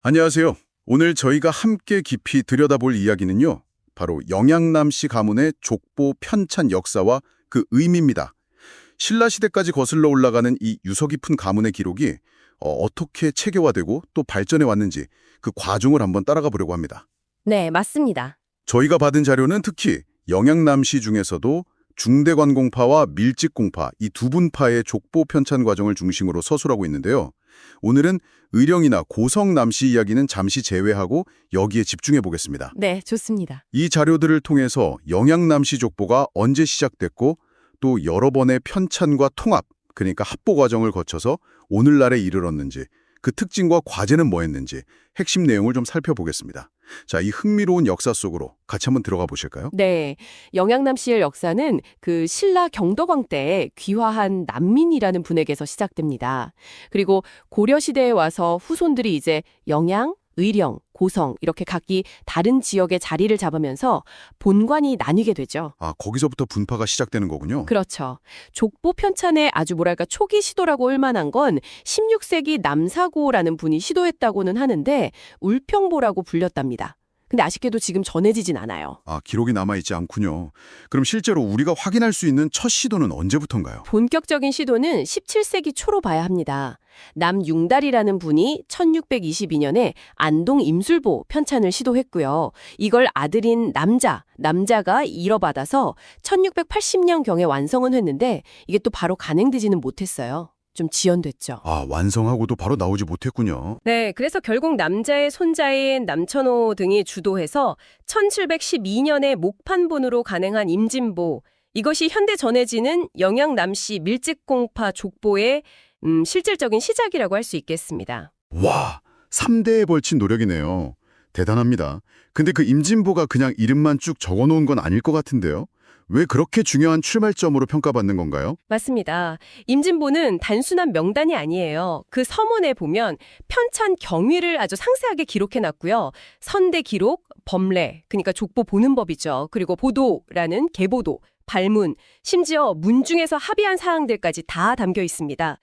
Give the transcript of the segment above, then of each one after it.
안녕하세요. 오늘 저희가 함께 깊이 들여다볼 이야기는요. 바로 영양남씨 가문의 족보 편찬 역사와 그 의미입니다. 신라시대까지 거슬러 올라가는 이 유서 깊은 가문의 기록이 어떻게 체계화되고 또 발전해 왔는지 그 과정을 한번 따라가 보려고 합니다. 네, 맞습니다. 저희가 받은 자료는 특히 영양남씨 중에서도 중대관공파와 밀직공파 이 두 분파의 족보 편찬 과정을 중심으로 서술하고 있는데요. 오늘은 의령이나 고성남씨 이야기는 잠시 제외하고 여기에 집중해 보겠습니다. 네, 좋습니다. 이 자료들을 통해서 영양남씨 족보가 언제 시작됐고 또 여러 번의 편찬과 통합, 그러니까 합보 과정을 거쳐서 오늘날에 이르렀는지 그 특징과 과제는 뭐였는지 핵심 내용을 좀 살펴보겠습니다. 자, 이 흥미로운 역사 속으로 같이 한번 들어가 보실까요? 네, 영양남 씨의 역사는 그 신라 경덕왕 때에 귀화한 난민이라는 분에게서 시작됩니다. 그리고 고려시대에 와서 후손들이 이제 영양, 의령, 고성 이렇게 각기 다른 지역에 자리를 잡으면서 본관이 나뉘게 되죠. 아, 거기서부터 분파가 시작되는 거군요. 그렇죠. 족보 편찬의 아주 뭐랄까 초기 시도라고 할 만한 건 16세기 남사고라는 분이 시도했다고는 하는데 울평보라고 불렸답니다. 근데 아쉽게도 지금 전해지진 않아요. 아, 기록이 남아있지 않군요. 그럼 실제로 우리가 확인할 수 있는 첫 시도는 언제부터인가요? 본격적인 시도는 17세기 초로 봐야 합니다. 남융달이라는 분이 1622년에 안동 임술보 편찬을 시도했고요. 이걸 아들인 남자가 이뤄받아서 1680년경에 완성은 했는데 이게 또 바로 간행되지는 못했어요. 좀 지연됐죠. 아, 완성하고도 바로 나오지 못했군요. 네, 그래서 결국 남자의 손자인 남천호 등이 주도해서 1712년에 목판본으로 간행한 임진보, 이것이 현대 전해지는 영양남씨 밀직공파 족보의 실질적인 시작이라고 할 수 있겠습니다. 와, 3대에 걸친 노력이네요. 대단합니다. 근데 그 임진보가 그냥 이름만 쭉 적어놓은 건 아닐 것 같은데요? 왜 그렇게 중요한 출발점으로 평가받는 건가요? 맞습니다. 임진보는 단순한 명단이 아니에요. 그 서문에 보면 편찬 경위를 아주 상세하게 기록해놨고요. 선대 기록, 법례, 그러니까 족보 보는 법이죠. 그리고 보도라는 계보도, 발문, 심지어 문중에서 합의한 사항들까지 다 담겨 있습니다.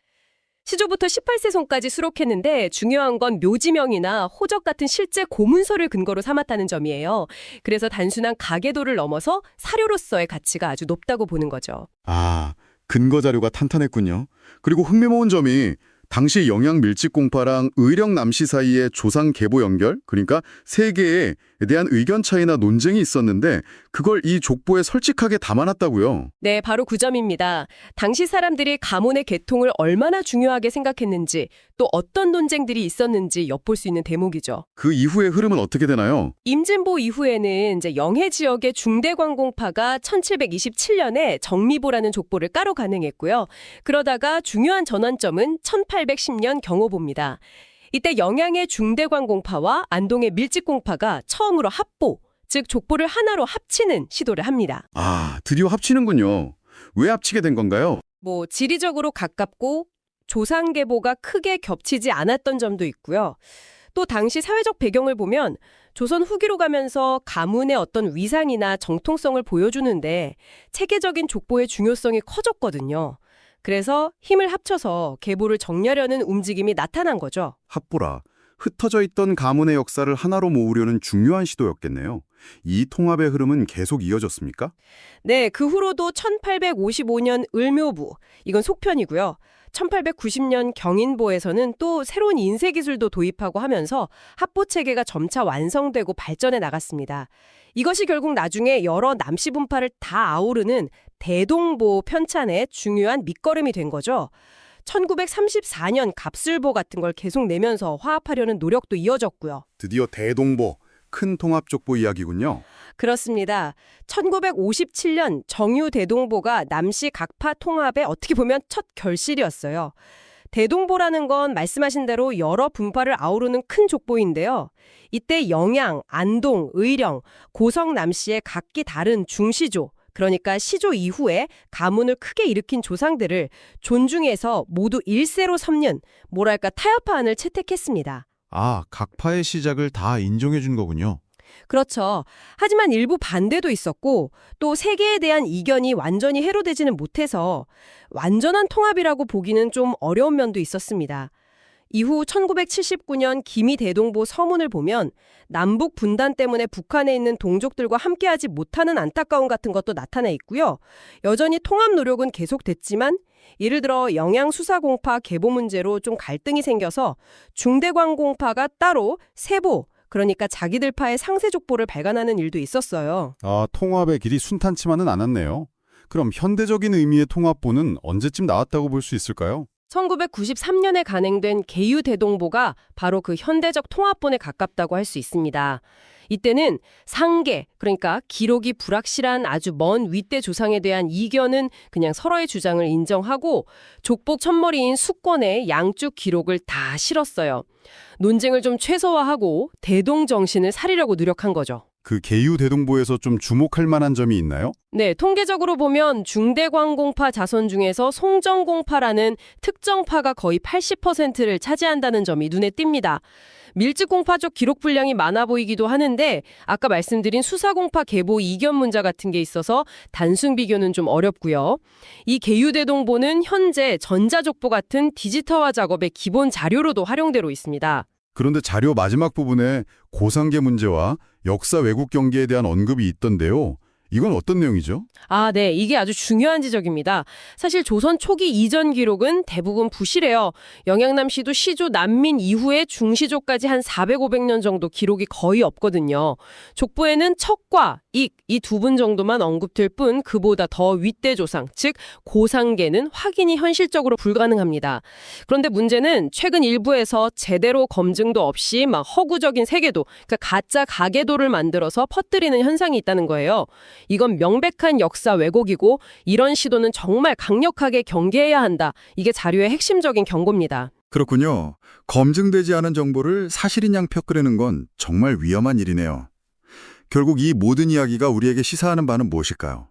시조부터 18세 손까지 수록했는데 중요한 건 묘지명이나 호적 같은 실제 고문서를 근거로 삼았다는 점이에요. 그래서 단순한 가계도를 넘어서 사료로서의 가치가 아주 높다고 보는 거죠. 아, 근거 자료가 탄탄했군요. 그리고 흥미로운 점이 당시 영양 밀직공파랑 의령 남씨 사이의 조상 계보 연결, 그러니까 세계에 대한 의견 차이나 논쟁이 있었는데 그걸 이 족보에 솔직하게 담아놨다고요. 네, 바로 그 점입니다. 당시 사람들이 가문의 계통을 얼마나 중요하게 생각했는지 또 어떤 논쟁들이 있었는지 엿볼 수 있는 대목이죠. 그 이후의 흐름은 어떻게 되나요? 임진보 이후에는 이제 영해 지역의 중대관공파가 1727년에 정미보라는 족보를 까로 간행했고요. 그러다가 중요한 전환점은 1810년 경호보입니다. 이때 영양의 중대관공파와 안동의 밀직공파가 처음으로 합보, 즉 족보를 하나로 합치는 시도를 합니다. 아, 드디어 합치는군요. 왜 합치게 된 건가요? 지리적으로 가깝고 조상계보가 크게 겹치지 않았던 점도 있고요. 또 당시 사회적 배경을 보면 조선 후기로 가면서 가문의 어떤 위상이나 정통성을 보여주는데 체계적인 족보의 중요성이 커졌거든요. 그래서 힘을 합쳐서 계보를 정리하려는 움직임이 나타난 거죠. 합보라, 흩어져 있던 가문의 역사를 하나로 모으려는 중요한 시도였겠네요. 이 통합의 흐름은 계속 이어졌습니까? 네, 그 후로도 1855년 을묘부, 이건 속편이고요. 1890년 경인보에서는 또 새로운 인쇄 기술도 도입하고 하면서 합보 체계가 점차 완성되고 발전해 나갔습니다. 이것이 결국 나중에 여러 남씨 분파를 다 아우르는 대동보 편찬의 중요한 밑거름이 된 거죠. 1934년 갑술보 같은 걸 계속 내면서 화합하려는 노력도 이어졌고요. 드디어 대동보, 큰 통합족보 이야기군요. 그렇습니다. 1957년 정유대동보가 남씨 각파 통합의 어떻게 보면 첫 결실이었어요. 대동보라는 건 말씀하신 대로 여러 분파를 아우르는 큰 족보인데요. 이때 영양, 안동, 의령, 고성 남씨의 각기 다른 중시조, 그러니까 시조 이후에 가문을 크게 일으킨 조상들을 존중해서 모두 일세로 섬는 뭐랄까 타협안을 채택했습니다. 아, 각파의 시작을 다 인정해 준 거군요. 그렇죠. 하지만 일부 반대도 있었고 또 세계에 대한 이견이 완전히 해로되지는 못해서 완전한 통합이라고 보기는 좀 어려운 면도 있었습니다. 이후 1979년 기미대동보 서문을 보면 남북 분단 때문에 북한에 있는 동족들과 함께하지 못하는 안타까움 같은 것도 나타나 있고요. 여전히 통합 노력은 계속됐지만 예를 들어 영양수사공파 계보 문제로 좀 갈등이 생겨서 중대광공파가 따로 세보, 그러니까 자기들 파의 상세족보를 발간하는 일도 있었어요. 아, 통합의 길이 순탄치만은 않았네요. 그럼 현대적인 의미의 통합보는 언제쯤 나왔다고 볼 수 있을까요? 1993년에 간행된 개유대동보가 바로 그 현대적 통합본에 가깝다고 할 수 있습니다. 이때는 상계, 그러니까 기록이 불확실한 아주 먼 윗대 조상에 대한 이견은 그냥 서로의 주장을 인정하고 족복 첫머리인 수권에 양쪽 기록을 다 실었어요. 논쟁을 좀 최소화하고 대동 정신을 살리려고 노력한 거죠. 그 개유대동보에서 좀 주목할 만한 점이 있나요? 네, 통계적으로 보면 중대광공파 자손 중에서 송정공파라는 특정파가 거의 80%를 차지한다는 점이 눈에 띕니다. 밀집공파적 기록 분량이 많아 보이기도 하는데 아까 말씀드린 수사공파 계보 이견 문자 같은 게 있어서 단순 비교는 좀 어렵고요. 이 개유대동보는 현재 전자족보 같은 디지털화 작업의 기본 자료로도 활용되고 있습니다. 그런데 자료 마지막 부분에 고상계 문제와 역사 왜곡 경계에 대한 언급이 있던데요. 이건 어떤 내용이죠? 아, 네. 이게 아주 중요한 지적입니다. 사실 조선 초기 이전 기록은 대부분 부실해요. 영양남시도 시조 난민 이후에 중시조까지 한 400, 500년 정도 기록이 거의 없거든요. 족보에는 척과 익, 이 두 분 정도만 언급될 뿐 그보다 더 윗대 조상, 즉 고상계는 확인이 현실적으로 불가능합니다. 그런데 문제는 최근 일부에서 제대로 검증도 없이 막 허구적인 세계도, 그러니까 가짜 가계도를 만들어서 퍼뜨리는 현상이 있다는 거예요. 이건 명백한 역사 왜곡이고 이런 시도는 정말 강력하게 경계해야 한다. 이게 자료의 핵심적인 경고입니다. 그렇군요. 검증되지 않은 정보를 사실인 양 펴끄려는 건 정말 위험한 일이네요. 결국 이 모든 이야기가 우리에게 시사하는 바는 무엇일까요?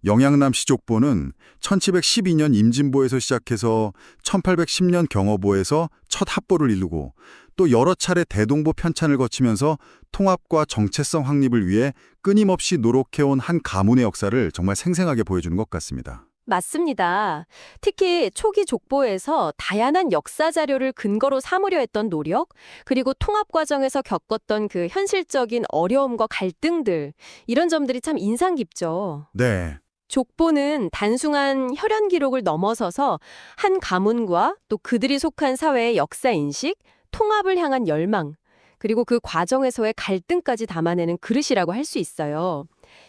영양남시 족보는 1712년 임진보에서 시작해서 1810년 경어보에서 첫 합보를 이루고 또 여러 차례 대동보 편찬을 거치면서 통합과 정체성 확립을 위해 끊임없이 노력해온 한 가문의 역사를 정말 생생하게 보여주는 것 같습니다. 맞습니다. 특히 초기 족보에서 다양한 역사 자료를 근거로 삼으려 했던 노력, 그리고 통합 과정에서 겪었던 그 현실적인 어려움과 갈등들, 이런 점들이 참 인상 깊죠. 네. 족보는 단순한 혈연 기록을 넘어서서 한 가문과 또 그들이 속한 사회의 역사 인식, 통합을 향한 열망, 그리고 그 과정에서의 갈등까지 담아내는 그릇이라고 할 수 있어요.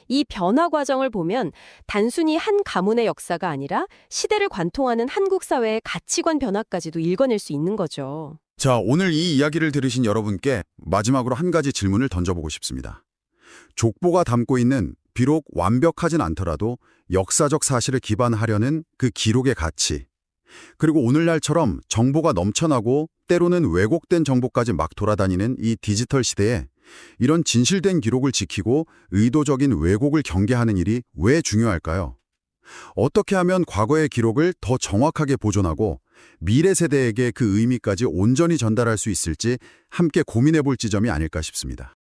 이 변화 과정을 보면 단순히 한 가문의 역사가 아니라 시대를 관통하는 한국 사회의 가치관 변화까지도 읽어낼 수 있는 거죠. 자, 오늘 이 이야기를 들으신 여러분께 마지막으로 한 가지 질문을 던져보고 싶습니다. 족보가 담고 있는 비록 완벽하진 않더라도 역사적 사실을 기반하려는 그 기록의 가치, 그리고 오늘날처럼 정보가 넘쳐나고 때로는 왜곡된 정보까지 막 돌아다니는 이 디지털 시대에 이런 진실된 기록을 지키고 의도적인 왜곡을 경계하는 일이 왜 중요할까요? 어떻게 하면 과거의 기록을 더 정확하게 보존하고 미래 세대에게 그 의미까지 온전히 전달할 수 있을지 함께 고민해 볼 지점이 아닐까 싶습니다.